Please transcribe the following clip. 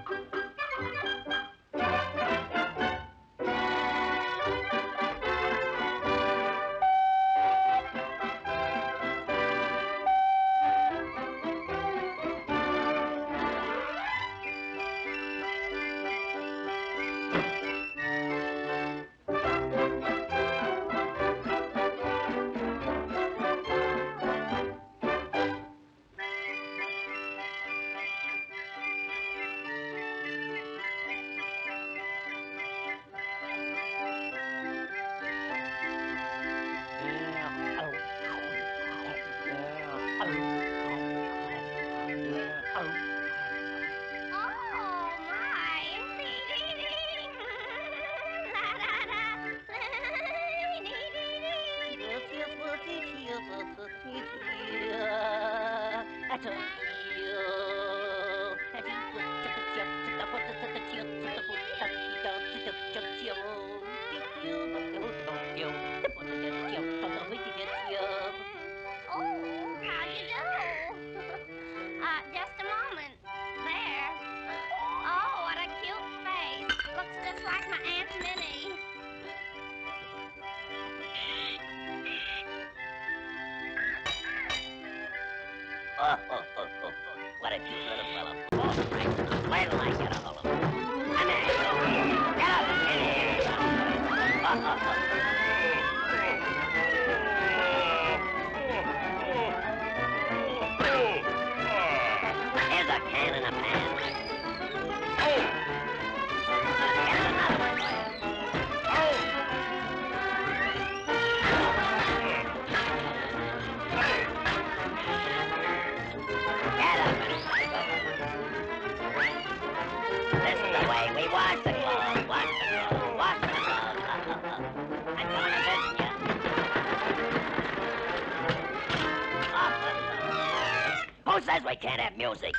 Oh my! Oh, how'd you do? Just a moment. There. Oh, what a cute face. Looks just like my Aunt Minnie. What a cute little fellow. All right. Where till I get a hold of him? Come here. Get up in here. Here's a can and a pan. Here's another one for you. Get up and this is the way we wash the clothes, wash the clothes, wash the clothes. I'm going to visit you. Who says we can't have music?